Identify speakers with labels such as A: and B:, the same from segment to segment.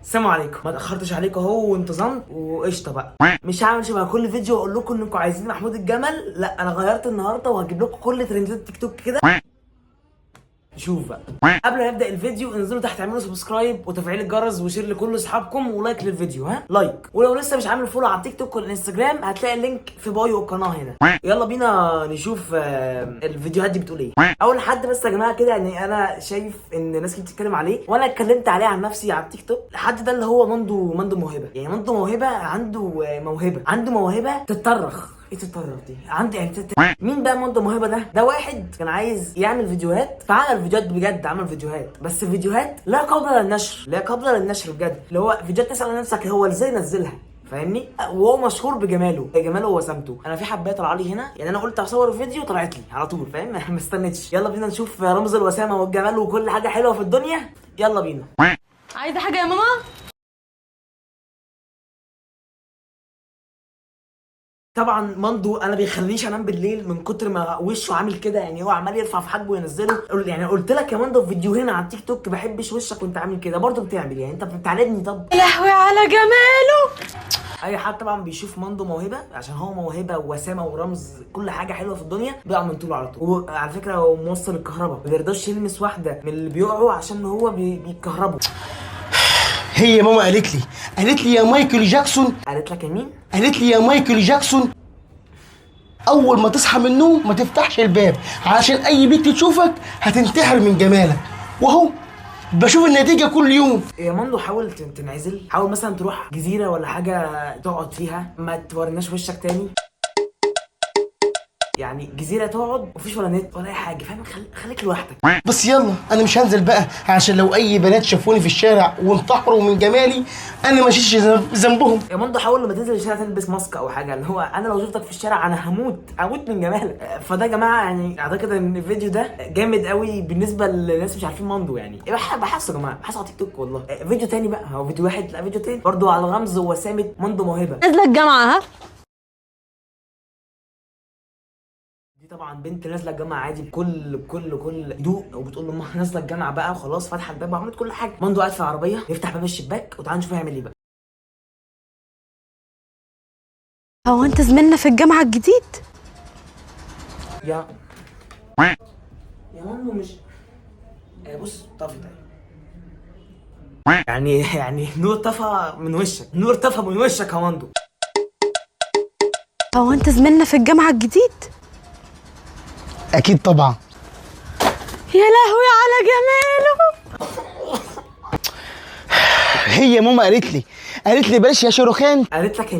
A: السلام عليكم. ما اتاخرتش عليكم اهو وانتظمت وقشطه بقى. مش هعمل شبه كل فيديو اقول لكم انكم عايزين محمود الجمل، لا انا غيرت النهارده وهجيب لكم كل ترندات تيك توك كده. شوف بقى، قبل ما نبدا الفيديو انزلوا تحت اعملوا سبسكرايب وتفعيل الجرس وشير لكل اصحابكم ولايك للفيديو، ها لايك. ولو لسه مش عامل فولو على التيك توك والانستجرام هتلاقي اللينك في بايو القناه هنا. يلا بينا نشوف الفيديوهات دي بتقول ايه. اول حد بس يا جماعه كده، يعني انا شايف ان ناس كتير بتتكلم عليه وانا اتكلمت عليه عن نفسي على التيك توك. الحد ده اللي هو مندو موهبه. يعني مندو موهبه عنده موهبه تتطرخ. ايه تتطرف دي؟ عندي يعني مين بقى مندو موهبه ده؟ ده واحد كان عايز يعمل فيديوهات، فعمل فيديوهات بجد، عمل فيديوهات بس فيديوهات لا قابله للنشر، بجد. اللي هو فيديوهات تسال نفسك هو ازاي نزلها، فاهمني؟ وهو مشهور بجماله ووسامته. انا في حبايه طالعه لي هنا، يعني انا قلت اصور فيديو طلعت لي على طول، فاهم؟ ما استنيتش. يلا بينا نشوف رمز الوسامه والجمال وكل حاجه حلوه في الدنيا. يلا بينا.
B: عايزه حاجه يا ماما؟
A: طبعا مندو انا بيخلينيش انام بالليل من كتر ما وشه عامل كده، يعني هو عمال يرفع في حاجبه وينزله. يعني قلت لك يا مندو في فيديوهين على التيك توك بحبش وشك وانت عامل كده، برضه بتعمل، يعني انت بتعاندني. طب
B: يا لهوي على جماله.
A: اي حد طبعا بيشوف مندو موهبه، عشان هو موهبه ووسامه ورمز كل حاجه حلوه في الدنيا، بيقع من طوله على طول. وعلى فكره هو موصل الكهرباء، ما بيرضاش يلمس واحده من اللي بيقعوا عشان هو بيكهربوا.
C: هي ماما قالت لي يا مايكل جاكسون.
A: قالت لك يا مين؟
C: قالت لي يا مايكل جاكسون اول ما تصحى من النوم ما تفتحش الباب عشان اي بنت تشوفك هتنتحر من جمالك، واهو بشوف النتيجه كل يوم.
A: يا مندو حاول تنعزل، حاول مثلا تروح جزيره ولا حاجه تقعد فيها، ما توريناش وشك تاني. يعني جزيره تقعد مفيش ولا نت ولا اي حاجه، فاهم؟ خليك لوحدك.
C: بس يلا انا مش هنزل بقى عشان لو اي بنات شافوني في الشارع وانتحروا من جمالي انا ما اشيلش ذنبهم.
A: يا مندو حاول لما تنزل الشارع تلبس ماسك او حاجه، اللي هو انا لو شفتك في الشارع انا هموت من جمالك. فده يا جماعه يعني اعتقد ان الفيديو ده جامد قوي بالنسبه للناس مش عارفين مندو. يعني بحسه يا جماعه، بحسه على تيك توك والله. فيديو تاني بقى، هو فيديو واحد، لا فيديو تاني برضه على رمز وسامه مندو موهبه.
B: نازله الجامعه ها؟
A: دي طبعا بنت نازله الجامعه عادي بكل هدوء، وبتقول لامها نازله الجامعه بقى وخلاص، فاتحه الباب وعملت كل حاجه. مندو قاعد في العربيه يفتح باب الشباك وتعالى نشوف هيعمل ايه بقى.
B: هو انت زميلنا في الجامعه الجديد؟
A: يا مندو مش بص طفي ده، يعني نور طفى من وشك يا مندو.
B: هو انت زميلنا في الجامعه الجديد؟
C: اكيد طبعا.
B: يا لهوي على جماله.
C: هي ماما قالت لي بلاش يا شاروخان.
A: قالت لك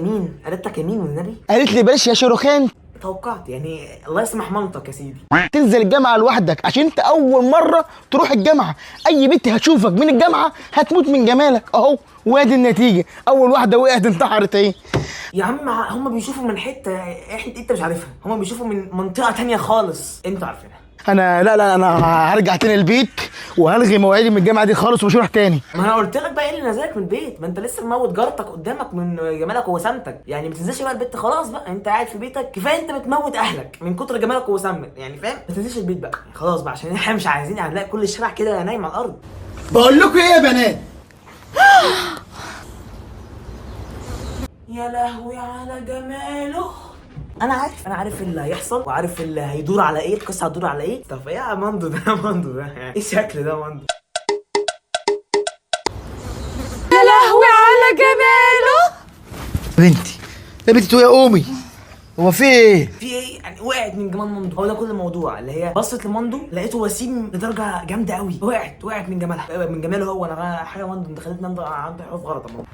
A: يمين والنبي.
C: قالت لي بلاش يا شاروخان.
A: توقعت، يعني الله يسمح مامتك يا سيدي.
C: تنزل الجامعه لوحدك عشان انت اول مره تروح الجامعه، اي بنت هتشوفك من الجامعه هتموت من جمالك، اهو وادي النتيجه، اول واحده وقعت انتحرت اهي.
A: يا عم هم بيشوفوا من حته انت مش عارفها، هم بيشوفوا من منطقه تانية خالص انتوا عارفينها.
C: انا لا انا هرجع تاني البيت وهلغي مواعيدي من الجامعه دي خالص ومش هروح تاني.
A: ما انا قلت لك بقى ايه اللي نزلك من البيت؟ ما انت لسه مموت جارتك قدامك من جمالك ووسامتك، يعني ما تنزلش بقى البيت خلاص بقى، انت قاعد في بيتك كفايه، انت بتموت اهلك من كتر جمالك ووسامتك، يعني فاهم؟ ما تنزلش البيت بقى يعني خلاص بقى، عشان احنا مش عايزين هنلاقي كل الشارع كده نايم على الارض.
C: بقول لكم ايه يا بنات؟
A: يا لهوي على جماله. انا عارف اللي هيحصل وعارف اللي هيدور على ايه، القصه هتدور على ايه. طب ايه يا مندو ده يعني ايه الشكل ده مندو؟
B: يا لهوي على جماله.
C: بنتي يا امي، هو في ايه؟
A: في ايه يعني؟ وقعت من جمال مندو، هو ده كل الموضوع. اللي هي بصت لمندو لقيته وسيم لدرجه جامده قوي، وقعت من جمالها، من جماله هو. انا حاجه مندو انت خليتني عندي حروف غلط يا مندو.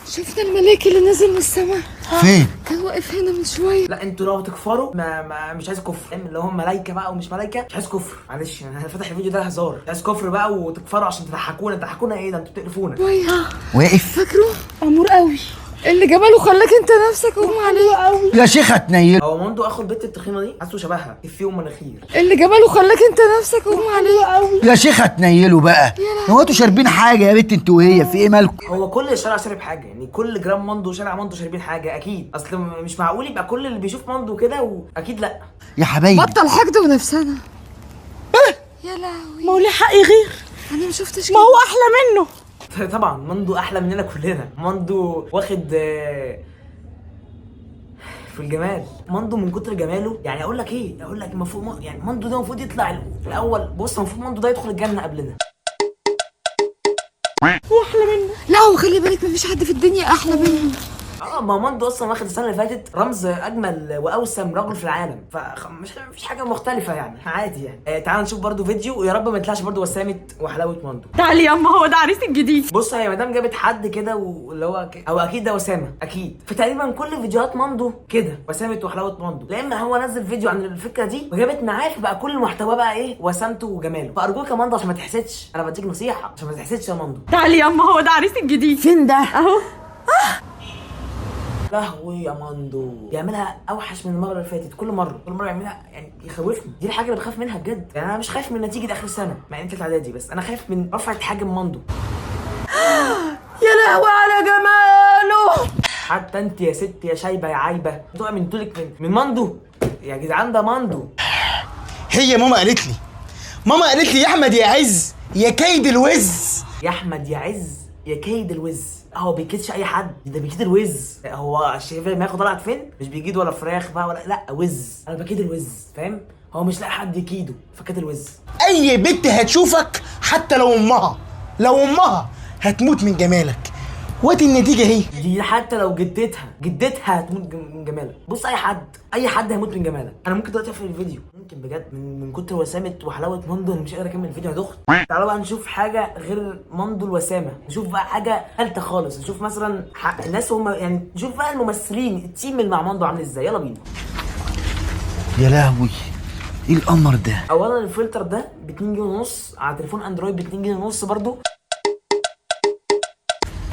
B: شفنا الملاك اللي نزل من السماء؟
C: فين؟
B: كان واقف هنا من شويه.
A: لا انتوا لو تكفروا مش عايز كفر، اللي هم ملايكه بقى ومش ملايكه، مش عايز كفر، معلش انا فاتح الفيديو ده هزار، مش عايز كفر بقى وتكفروا عشان تضحكونا ايه ده؟ انتوا بتقرفونا.
C: واقف
B: فاكره امور قوي اللي جماله خلاك انت نفسك اغمى عليه قوي
C: يا شيخه تنيل.
A: هو مندو اخو البت التخينه دي حاسه شبهها في ومناخير.
B: اللي جماله خلاك انت نفسك اغمى عليه قوي
C: يا شيخه تنيلوا بقى، هو انتوا شاربين حاجه يا بنت انتوا وهي؟ في ايه مالكم؟
A: هو كل الشارع شارب حاجه، يعني كل جرام مندو شارع مندو شاربين حاجه اكيد، اصل مش معقول يبقى كل اللي بيشوف مندو كده واكيد لا.
C: يا حبايبي
B: بطل حقد ونفسنا. يا لهوي، ما هو ليه حق يغير؟ انا ما شفتش
D: ما هو احلى منه.
A: طبعا مندو احلى مننا كلنا. مندو واخد في الجمال. مندو من كتر جماله يعني اقول لك ايه، اقول لك المفروض يعني مندو ده المفروض يطلع الاول. بص المفروض مندو ده يدخل الجنه قبلنا.
D: واحلى منه.
B: لا هو خلي بالك مفيش حد في الدنيا احلى منه.
A: ما مندو اصلا واخد السنه اللي فاتت رمز اجمل واوسم رجل في العالم، فمش حاجه مختلفه يعني، عادي يعني. تعال نشوف برضو فيديو ويا رب ما يطلعش برضو وسامه وحلاوه مندو.
D: تعالي ياما، هو ده عريس الجديد.
A: بص هي مدام جابت حد كده واللي هو او اكيد ده وسامه اكيد. فتقريبا كل فيديوهات مندو كده وسامه وحلاوه مندو، لا اما هو نزل فيديو عن الفكره دي وجابت معاه فبقى كل محتواه بقى ايه وسامته وجماله. فارجوك يا مندو عشان ما تحسدش، انا بديك نصيحه عشان ما تحسدش يا مندو.
D: تعالي ياما، هو ده عريس الجديد.
B: فين ده؟
D: اهو.
A: لهوي يا مندو بيعملها اوحش من المره اللي فاتت. كل مره يعملها يعني يخوفني. دي الحاجه اللي بخاف منها بجد يعني. انا مش خايف من نتيجه اخر السنه مع ان انت اعدادي، بس انا خايف من رفعه حاجم مندو.
D: يا لهوي على جماله.
A: حتى انت يا ست يا شايبه يا عايبه تقع من طولك من مندو يا جدعان. ده مندو.
C: هي ماما قالت لي يا احمد يا عز يا كيد الوز.
A: يا احمد يا عز يا كيد الوز. هو بيكيدش اي حد، ده بيكيد الوز. هو شايف ما ياخد طلعت فين؟ مش بيكيد ولا فراخ بقى ولا لا وز. انا بكيد الوز فاهم؟ هو مش لاقي حد يكيده فكيد الوز.
C: اي بنت هتشوفك حتى لو امها هتموت من جمالك. وادي النتيجه اهي.
A: دي حتى لو جدتها هتموت من جمالك. بص اي حد هيموت من جمالك. انا ممكن دلوقتي اقفل الفيديو ممكن بجد من كتر وسامه وحلاوه مندو. انا مش قادر اكمل الفيديو يا دخت. تعالوا بقى نشوف حاجه غير مندو الوسامه. نشوف بقى حاجه ثالثه خالص. نشوف مثلا الناس هم يعني نشوف بقى الممثلين التيم اللي مع مندو عامل ازاي. يلا بينا.
C: يا لهوي ايه القمر ده.
A: اولا الفلتر ده ب 2 جنيه ونص على تليفون اندرويد ب 2 جنيه ونص برضو.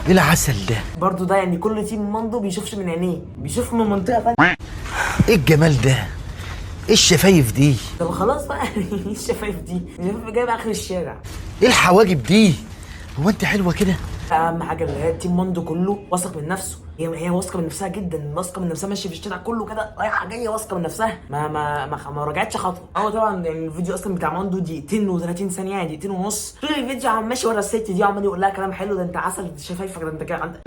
C: ايه العسل ده
A: برضو ده يعني كل تيم مندو بيشوفش من عينيه، بيشوف من منطقه ثانيه.
C: ايه الجمال ده. ايه الشفايف دي.
A: طب خلاص بقى. ايه الشفايف دي؟ الشفايف جايبه اخر الشارع.
C: ايه الحواجب دي. هو انت حلوه كده.
A: اهم حاجه اللي هي تيم مندو كله واثق من نفسه. هي واثقه من نفسها جدا، واثقه من نفسها ماشيه في الشارع كله كده رايحه جايه واثقه من نفسها. ما رجعتش خطوه. هو طبعا يعني الفيديو اصلا بتاع مندو دقيقتين و30 ثانيه يعني دقيقتين ونص. طول الفيديو عم ماشي ورا الست دي عمال يقول لها كلام حلو. ده انت عسل شفايفك ده انت كده عندك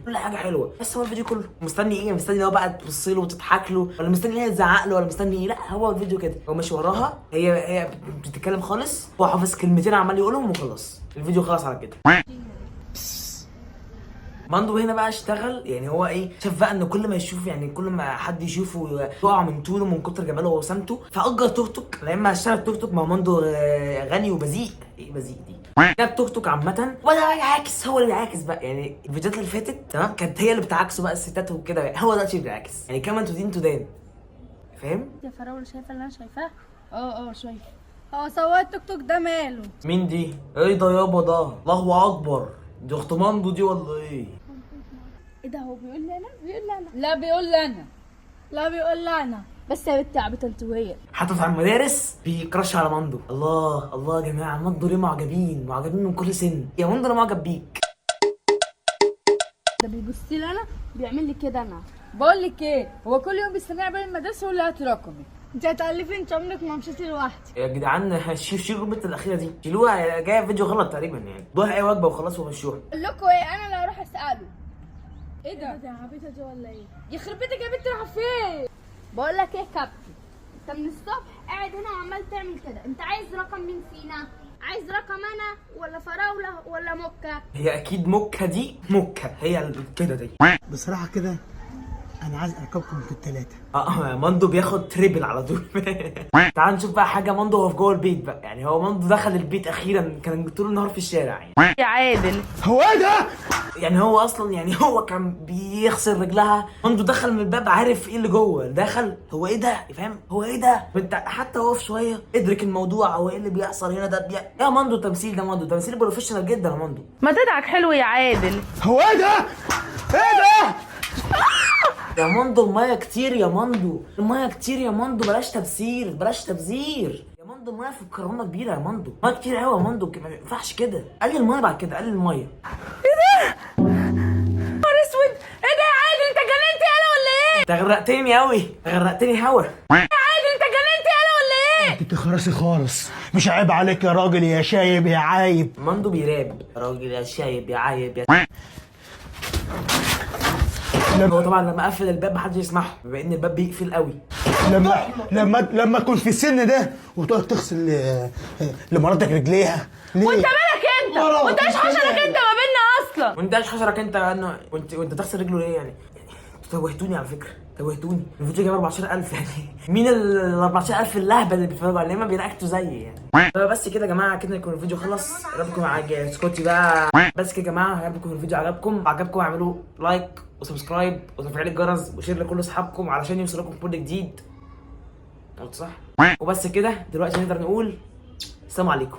A: كل حاجه حلوه. بس هو الفيديو كله مستني ايه؟ مستني هو بقى تبص له وتضحك له ولا مستني هي تزعق له ولا مستني ايه؟ لا هو الفيديو كده هو ماشي وراها. هي بتتكلم خالص هو حافظ كلمتين عمال يقولهم وخلاص. الفيديو خلاص على كده. مندو هنا بقى اشتغل يعني. هو ايه شاف بقى ان كل ما يشوف يعني كل ما حد يشوفه يقع من طوله من كتر جماله ووسامته فاجر توك توك. لما اشترى توك توك مع مندو غني وبذيء. ايه بذيء دي؟ جاب توك توك عامه ولا يعاكس. هو اللي بيعاكس بقى يعني. الفيديوهات اللي فاتت تمام كانت هي اللي بتعاكسه بقى الستات وكده. هو دلوقتي بيعاكس يعني كمان تدين فاهم؟
E: يا فراوله شايفه اللي انا شايفاه؟ اه شايفه. هو سواق التوك توك ده ماله؟
A: مين دي؟ ايه ده يابا ده؟ الله اكبر. دي اخت مندو دي ولا ايه؟
E: ايه ده هو بيقول لي انا؟ لا بيقول لي انا بس يا بنتي عبيطه انت وهي.
A: حتى في المدارس بيكرش على مندو. الله يا جماعه مندو ليه معجبين من كل سن. يا مندو انا معجب بيك.
E: ده بيبص لي انا بيعمل لي كده. انا بقول لك ايه، هو كل يوم بيستنى بين المدرسه يقول لي هات رقمي. انت هتألفي انت عمرك ما مشيتي لوحدي.
A: يا جدعان شيلوا البنت الاخيره دي شيلوها. جايه فيديو غلط تقريبا يعني. ادوها اي وجبه وخلاص ومشوها.
E: اقول لكم ايه، انا اللي هروح اساله. ايه ده؟ دي عبيطه دي ولا ايه؟ يخرب بيتك يا بنت رايحه فين؟ بقول لك ايه كابتن، انت من الصبح قاعد هنا وعمال تعمل كده. انت عايز رقم مين فينا؟ عايز رقم انا ولا فراوله ولا موكا؟
A: هي اكيد موكا. دي موكا هي كده دي.
C: بصراحه كده انا عايز اركبكم في الثلاثه.
A: مندو بياخد تريبل على طول. تعال نشوف بقى حاجه مندو هو في جوه البيت بقى. يعني هو مندو دخل البيت اخيرا. كان طول النهار في الشارع يعني.
D: يا عادل
C: هو ايه ده.
A: يعني هو اصلا يعني هو كان بيغسل رجلها. مندو دخل من الباب عارف ايه اللي جوه. دخل هو ايه ده فاهم؟ هو ايه ده. انت حتى وقف شويه ادرك الموضوع. هو ايه اللي بيحصل هنا ده يا مندو تمثيل. ده مندو تمثيل بروفيشنال جدا يا مندو.
D: ما تدعك حلو يا عادل.
C: هو ايه ده. ايه ده.
A: يا مندو المايه كتير يا مندو. المايه كتير يا مندو. بلاش تبذير يا مندو. المايه في الكرامه كبيره يا مندو. مايه كتير قوي يا مندو. ما ينفعش كده. قلل المايه بعد كده. قلل المايه.
D: ايه ده؟ نهار اسود. ايه ده يا عادل انت جننت يالا ولا ايه؟
A: انت غرقتني قوي. غرقتني هوا.
D: يا عادل انت جننت يالا ولا ايه؟
C: انت خراسي خالص، مش عيب عليك يا راجل يا شايب يا عايب.
A: مندو بيراب راجل يا شايب يا عايب يا هو طبعا لما قفل الباب محدش يسمعه بما ان الباب بيقفل قوي.
C: لما تكون في السن ده وتقعد تغسل لمراتك رجليها ليه؟
D: وانت مالك انت؟ وانت ايش حشرك انت ما بيننا اصلا؟
A: وانت ايش حشرك انت انه وانت تغسل رجله ليه يعني؟ انتوا توهتوني على فكره، توهتوني. الفيديو جايب 14000 يعني مين ال 14000 اللهبل اللي بيتفرجوا عليه ما بيرياكتوا زيي يعني. بس كده يا جماعه كده يكون الفيديو خلص. ربكم اسكتي بقى. بس كده يا جماعه يكون الفيديو عجبكم اعملوا لايك وسبسكرايب وتفعيل الجرس وشير لكل اصحابكم علشان يوصلكم كل جديد. قلت صح؟ وبس كده دلوقتي نقدر نقول السلام عليكم.